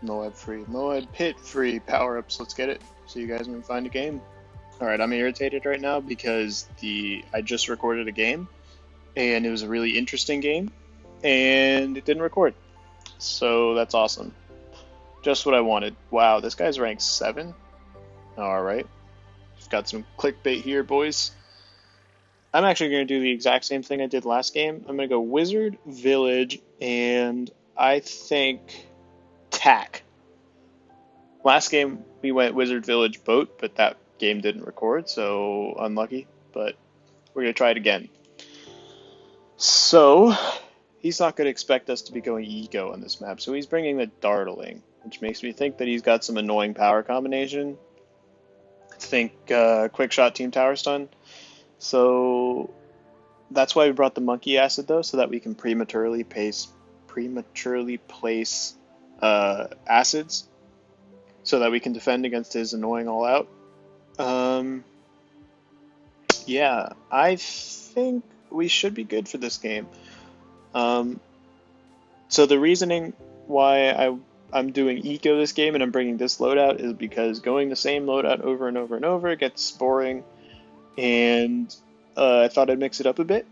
Moab free. Moab pit free power-ups. Let's get it. See you guys when we find a game. Alright, I'm irritated right now because I just recorded a game and it was a really interesting game and it didn't record. So that's awesome. Just what I wanted. Wow, this guy's ranked 7. Alright. Got some clickbait here, boys. I'm actually going to do the exact same thing I did last game. I'm going to go Wizard, Village, and I think Tack. Last game we went Wizard, Village, Boat, but that game didn't record, so unlucky. But we're going to try it again. So he's not going to expect us to be going Eco on this map, so he's bringing the Dartling, which makes me think that he's got some annoying power combination. Think quick shot team tower stun. So that's why we brought the monkey acid though, so that we can prematurely place acids, so that we can defend against his annoying all out. Yeah, I think we should be good for this game. So the reasoning why I'm doing Eco this game and I'm bringing this loadout is because going the same loadout over and over and over gets boring, and I thought I'd mix it up a bit.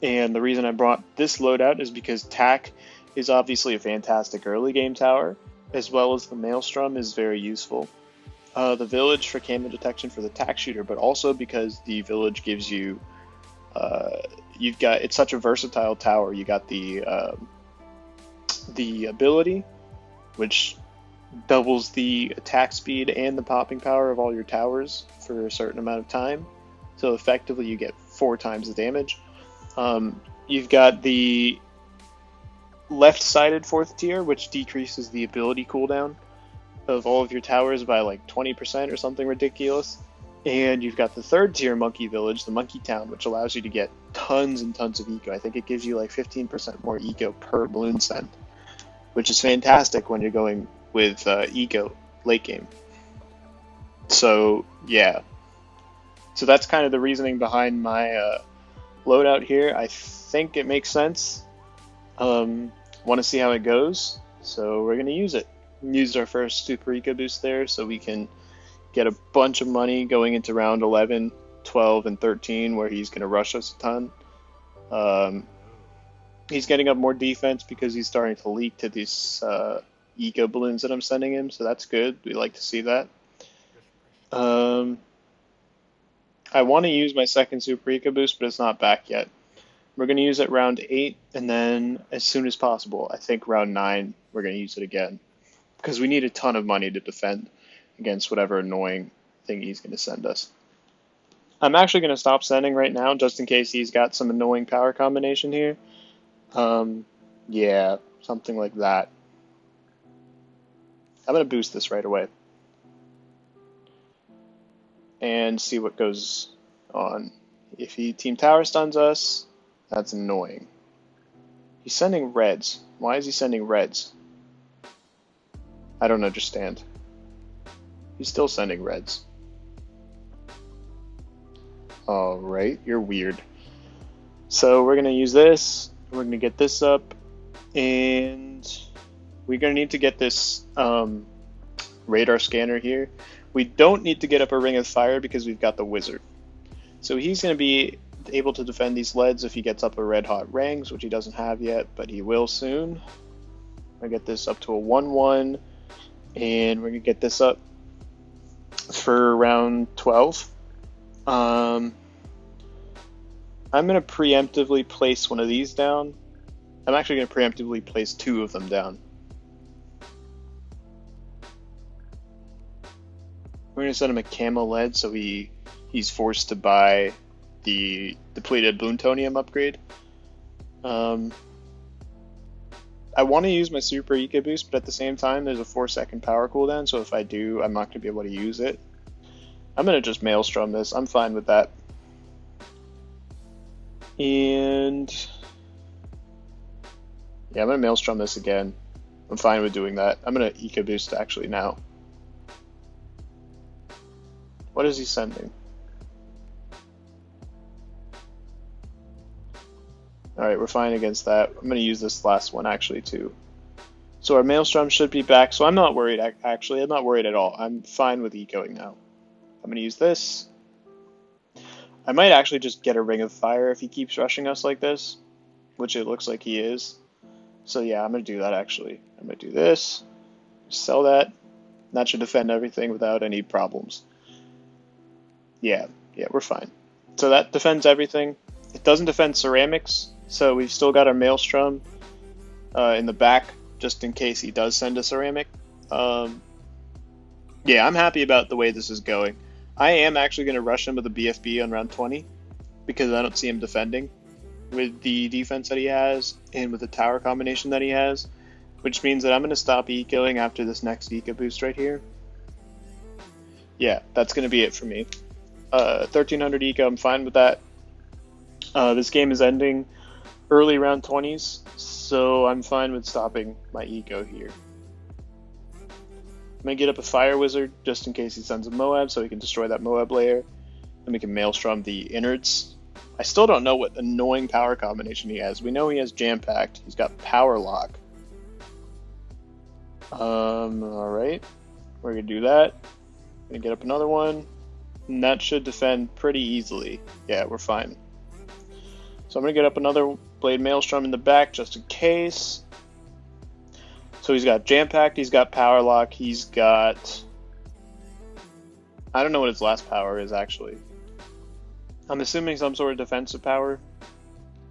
And the reason I brought this loadout is because Tack is obviously a fantastic early game tower, as well as the Maelstrom is very useful. The Village for camo detection for the Tack shooter, but also because the Village gives you, it's such a versatile tower. You got the ability, which doubles the attack speed and the popping power of all your towers for a certain amount of time. So effectively you get 4 times the damage. You've got the left-sided 4th tier, which decreases the ability cooldown of all of your towers by like 20% or something ridiculous. And you've got the 3rd tier Monkey Village, the Monkey Town, which allows you to get tons and tons of eco. I think it gives you like 15% more eco per balloon send, which is fantastic when you're going with eco late game. So yeah, so that's kind of the reasoning behind my loadout here. I think it makes sense. Want to see how it goes, so we're gonna use it. Used our first super eco boost there, so we can get a bunch of money going into round 11, 12, and 13, where he's gonna rush us a ton. He's getting up more defense because he's starting to leak to these eco balloons that I'm sending him, so that's good. We like to see that. I want to use my second super eco boost, but it's not back yet. We're going to use it round 8, and then as soon as possible, I think round 9, we're going to use it again. Because we need a ton of money to defend against whatever annoying thing he's going to send us. I'm actually going to stop sending right now, just in case he's got some annoying power combination here. Yeah, something like that. I'm going to boost this right away. And see what goes on. If he team tower stuns us, that's annoying. He's sending reds. Why is he sending reds? I don't understand. He's still sending reds. Alright, you're weird. So we're going to use this. We're going to get this up. And we're going to need to get this radar scanner here. We don't need to get up a ring of fire because we've got the wizard. So he's going to be able to defend these leads if he gets up a red hot rings, which he doesn't have yet, but he will soon. We're going to get this up to a 1-1, and we're going to get this up for round 12. I'm going to preemptively place one of these down. I'm actually going to preemptively place 2 of them down. We're going to send him a camo lead, so he's forced to buy the depleted Bloontonium upgrade. I want to use my super eco boost, but at the same time, there's a 4-second power cooldown, so if I do, I'm not going to be able to use it. I'm going to just Maelstrom this. I'm fine with that. And yeah, I'm going to Maelstrom this again. I'm fine with doing that. I'm going to eco boost actually now. What is he sending? Alright, we're fine against that. I'm going to use this last one actually too. So our Maelstrom should be back. So I'm not worried, actually. I'm not worried at all. I'm fine with ecoing now. I'm going to use this. I might actually just get a Ring of Fire if he keeps rushing us like this, which it looks like he is. So yeah, I'm going to do that actually. I'm going to do this, sell that. That should defend everything without any problems. Yeah, we're fine. So that defends everything. It doesn't defend ceramics, so we've still got our Maelstrom in the back, just in case he does send a ceramic. Yeah, I'm happy about the way this is going. I am actually going to rush him with a BFB on round 20, because I don't see him defending with the defense that he has, and with the tower combination that he has, which means that I'm going to stop ecoing after this next eco boost right here. Yeah, that's going to be it for me. 1300 eco, I'm fine with that. This game is ending early round 20s, so I'm fine with stopping my eco here. I'm going to get up a Fire Wizard just in case he sends a Moab so he can destroy that Moab layer. Then we can Maelstrom the innards. I still don't know what annoying power combination he has. We know he has Jam Packed. He's got Power Lock. Alright. We're going to do that. Going to get up another one. And that should defend pretty easily. Yeah, we're fine. So I'm going to get up another Blade Maelstrom in the back just in case. So he's got Jam Packed, he's got Power Lock, he's got... I don't know what his last power is, actually. I'm assuming some sort of defensive power.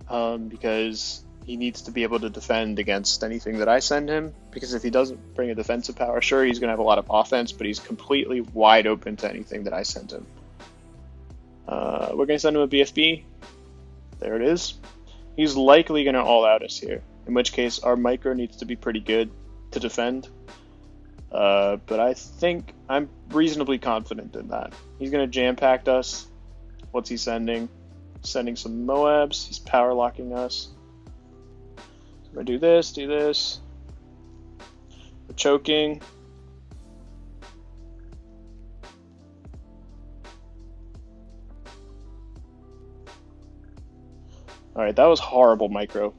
Because he needs to be able to defend against anything that I send him. Because if he doesn't bring a defensive power, sure, he's going to have a lot of offense, but he's completely wide open to anything that I send him. We're going to send him a BFB. There it is. He's likely going to all-out us here, in which case our micro needs to be pretty good to defend. But I think I'm reasonably confident in that. He's going to jam-pack us. What's he sending? Sending some Moabs. He's power-locking us. So I'm going to do this. We're choking. Alright, that was horrible micro.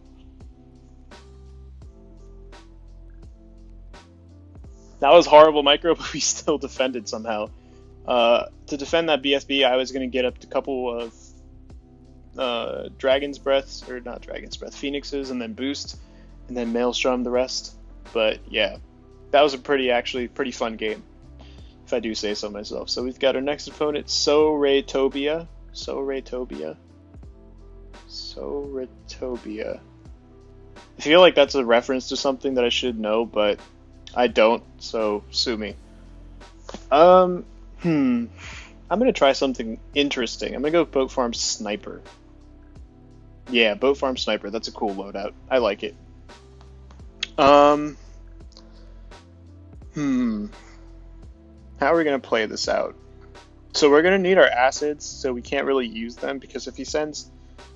That was horrible micro, but we still defended somehow. To defend that BFB, I was going to get up to a couple of Dragon's Breaths, or not Dragon's Breath, Phoenixes, and then boost, and then Maelstrom the rest. But yeah, that was a pretty fun game, if I do say so myself. So we've got our next opponent, Soretobia. I feel like that's a reference to something that I should know, but I don't, so sue me. I'm gonna try something interesting. I'm gonna go Boat Farm Sniper. Yeah, Boat Farm Sniper, that's a cool loadout. I like it. How are we gonna play this out? So we're gonna need our acids, so we can't really use them, because if he sends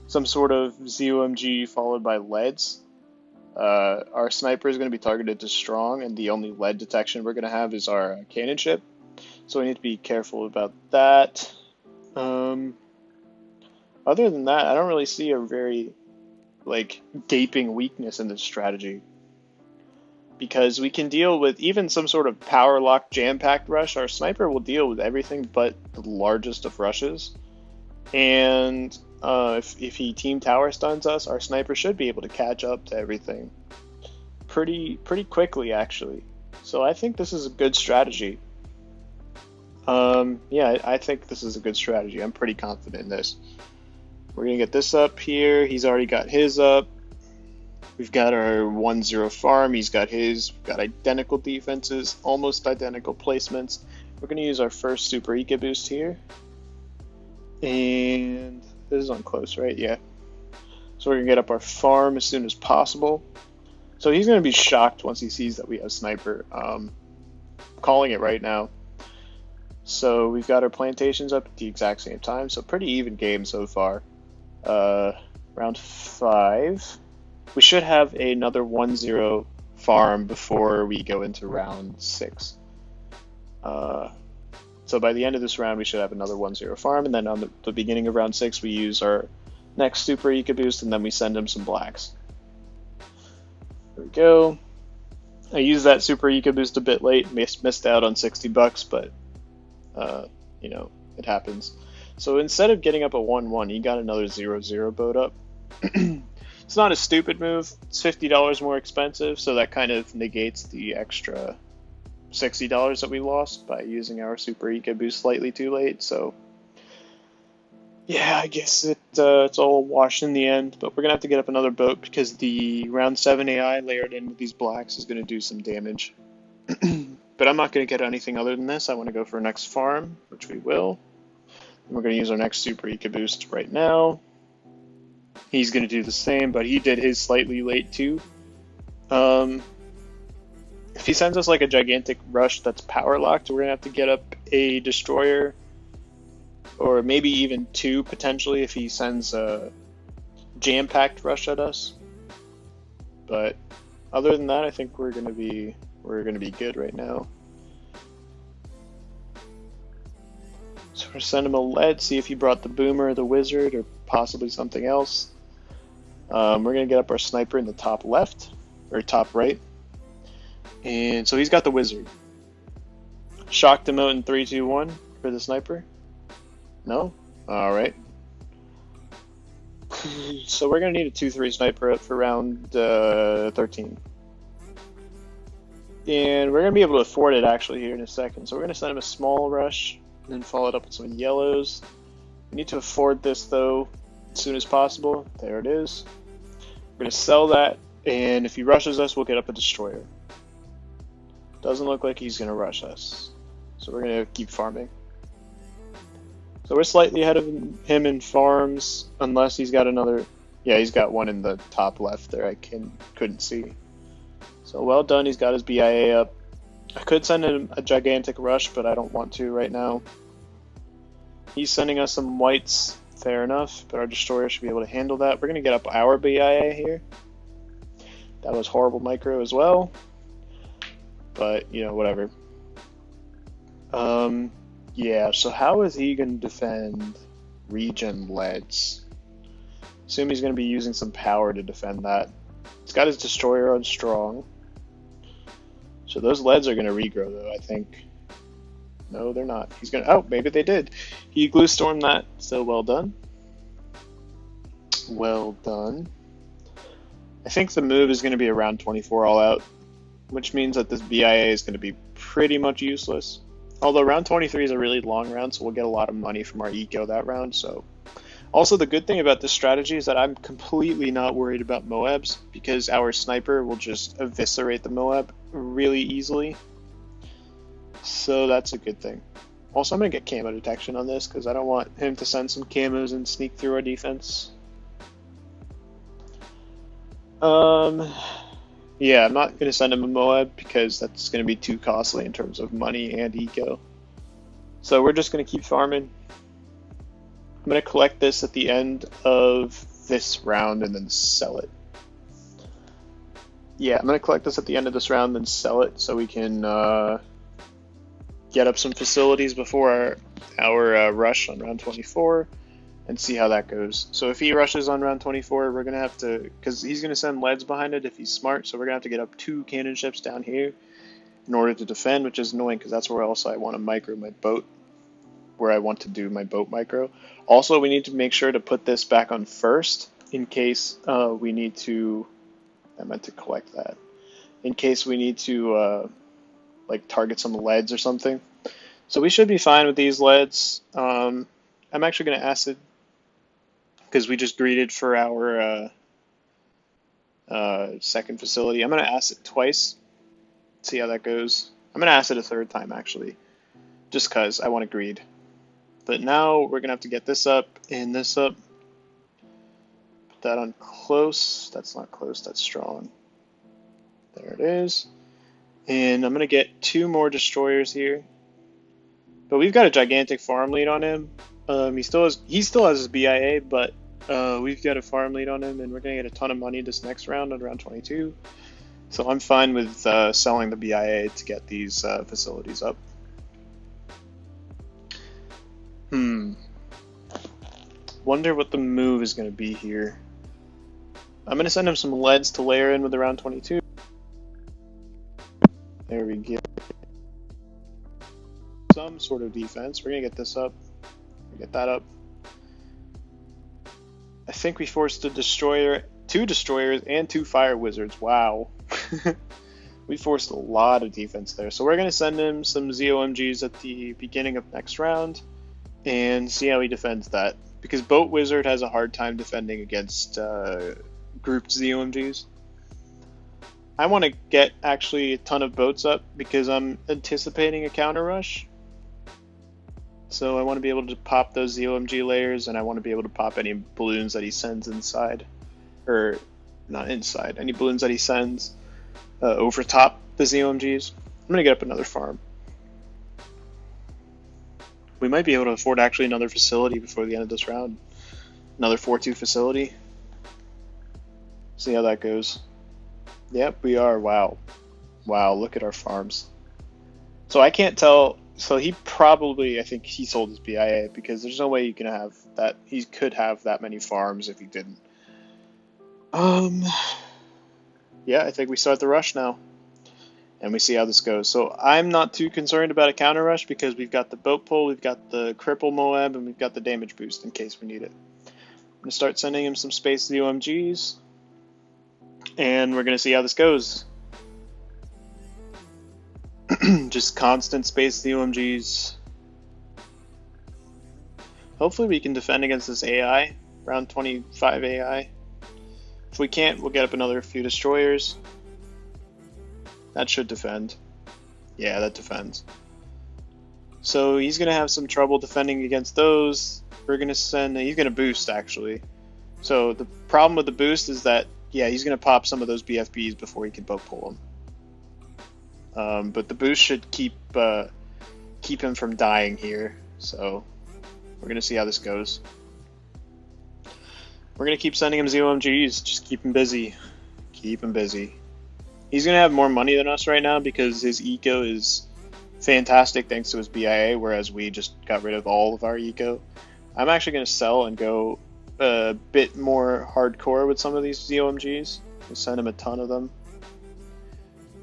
some sort of ZOMG followed by leads, our sniper is going to be targeted to strong, and the only lead detection we're going to have is our cannon ship. So we need to be careful about that. Other than that, I don't really see a very gaping weakness in this strategy, because we can deal with even some sort of power lock jam-packed rush. Our sniper will deal with everything but the largest of rushes, and if he team tower stuns us, our sniper should be able to catch up to everything pretty quickly, actually. So I think this is a good strategy. Yeah, I think this is a good strategy. I'm pretty confident in this. We're gonna get this up here. He's already got his up. We've got our 1-0 farm. He's got his. We've got identical defenses, almost identical placements. We're gonna use our first super eco boost here, and this is on close, right? Yeah. So we're going to get up our farm as soon as possible. So he's going to be shocked once he sees that we have sniper. Calling it right now. So we've got our plantations up at the exact same time. So pretty even game so far. Round 5. We should have another 1-0 farm before we go into round 6. So by the end of this round, we should have another 1-0 farm, and then on the beginning of round 6, we use our next super eco boost, and then we send him some blacks. There we go. I used that super eco boost a bit late, missed out on 60 bucks, but you know, it happens. So instead of getting up a 1-1, he got another 0-0 boat up. It's not a stupid move. It's $50 more expensive, so that kind of negates the extra $60 that we lost by using our super eco boost slightly too late. So yeah, I guess it's all washed in the end, but we're gonna have to get up another boat because the round 7 AI layered in with these blacks is gonna do some damage. But I'm not gonna get anything other than this. I want to go for our next farm, which we will. And we're gonna use our next super eco boost right now. He's gonna do the same, but he did his slightly late too. If he sends us like a gigantic rush that's power locked, we're gonna have to get up a destroyer, or maybe even 2 potentially if he sends a jam-packed rush at us. But other than that, I think we're gonna be good right now. So we're gonna send him a lead, see if he brought the boomer or the wizard or possibly something else. We're gonna get up our sniper in the top left or top right, and so he's got the wizard. Shocked him out in 3, 2, 1 for the sniper. No? Alright. So we're going to need a 2-3 sniper up for round 13. And we're going to be able to afford it actually here in a second. So we're going to send him a small rush and then follow it up with some yellows. We need to afford this though as soon as possible. There it is. We're going to sell that, and if he rushes us, we'll get up a destroyer. Doesn't look like he's going to rush us. So we're going to keep farming. So we're slightly ahead of him in farms, unless he's got another. Yeah, he's got one in the top left there. I couldn't see. So well done. He's got his BIA up. I could send him a gigantic rush, but I don't want to right now. He's sending us some whites. Fair enough, but our destroyer should be able to handle that. We're going to get up our BIA here. That was horrible micro as well, but you know, whatever. Yeah, so how is he going to defend regen leads? Assume he's going to be using some power to defend that. He's got his destroyer on strong. So those leads are going to regrow though, I think. No, they're not. He's going to, oh, maybe they did. He glue stormed that, so well done. Well done. I think the move is going to be around 24 all out, which means that this BIA is going to be pretty much useless. Although round 23 is a really long round, so we'll get a lot of money from our eco that round. So, also the good thing about this strategy is that I'm completely not worried about Moabs, because our sniper will just eviscerate the Moab really easily. So that's a good thing. Also, I'm going to get camo detection on this, because I don't want him to send some camos and sneak through our defense. Yeah, I'm not going to send him a Moab because that's going to be too costly in terms of money and eco. So we're just going to keep farming. I'm going to collect this at the end of this round and then sell it. Yeah, I'm going to collect this at the end of this round and sell it so we can get up some facilities before our rush on round 24. And see how that goes. So if he rushes on round 24, we're going to have to, because he's going to send leads behind it if he's smart, so we're going to have to get up 2 cannon ships down here in order to defend, which is annoying because that's where else I want to micro my boat, where I want to do my boat micro. Also, we need to make sure to put this back on first in case we need to, I meant to collect that, in case we need to like target some leads or something. So we should be fine with these leads. I'm actually going to acid, because we just greeted for our second facility. I'm going to acid twice, see how that goes. I'm going to acid a third time, actually, just because I want to greed. But now we're going to have to get this up and this up. Put that on close. That's not close, that's strong. There it is. And I'm going to get 2 more destroyers here. But we've got a gigantic farm lead on him. He still has his BIA, but we've got a farm lead on him, and we're going to get a ton of money this next round on round 22. So I'm fine with selling the BIA to get these facilities up. Wonder what the move is going to be here. I'm going to send him some leads to layer in with the round 22. There we go. Some sort of defense. We're gonna get this up. Get that up. I think we forced a destroyer, 2 destroyers, and 2 fire wizards. Wow. We forced a lot of defense there. So we're going to send him some ZOMGs at the beginning of next round and see how he defends that. Because Boat Wizard has a hard time defending against grouped ZOMGs. I want to get actually a ton of boats up because I'm anticipating a counter rush. So I want to be able to pop those ZOMG layers, and I want to be able to pop any balloons that he sends inside. Or, not inside, any balloons that he sends over top the ZOMGs. I'm going to get up another farm. We might be able to afford actually another facility before the end of this round. Another 4-2 facility. See how that goes. Yep, we are. Wow. Wow, look at our farms. So I can't tell. So he probably, I think he sold his BIA because there's no way you can have that. He could have that many farms if he didn't. Yeah, I think we start the rush now. And we see how this goes. So I'm not too concerned about a counter rush because we've got the boat pull, we've got the cripple Moab, and we've got the damage boost in case we need it. I'm going to start sending him some space ZOMGs. And we're going to see how this goes. Just constant space ZOMGs. Hopefully we can defend against this AI. Round 25 AI. If we can't, we'll get up another few destroyers. That should defend. Yeah, that defends. So he's going to have some trouble defending against those. We're going to send... He's going to boost, actually. So the problem with the boost is that, yeah, he's going to pop some of those BFBs before he can boat pull them. But the boost should keep him from dying here. So we're going to see how this goes. We're going to keep sending him ZOMGs. Just keep him busy. Keep him busy. He's going to have more money than us right now because his eco is fantastic thanks to his BIA, whereas we just got rid of all of our eco. I'm actually going to sell and go a bit more hardcore with some of these ZOMGs. We'll send him a ton of them.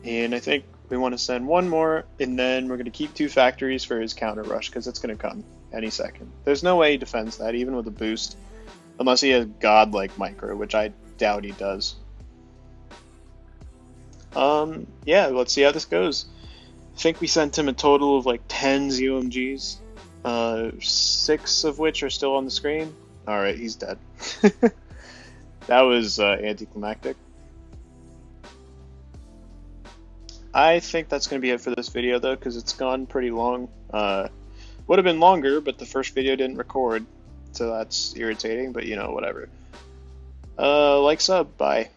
And I think we want to send one more, and then we're going to keep 2 factories for his counter rush because it's going to come any second. There's no way he defends that, even with a boost, unless he has godlike micro, which I doubt he does. Yeah, let's see how this goes. I think we sent him a total of like 10 ZOMGs, 6 of which are still on the screen. Alright, he's dead. That was anticlimactic. I think that's going to be it for this video though, because it's gone pretty long. Would have been longer, but the first video didn't record, so that's irritating, but you know, whatever. Like, sub, bye.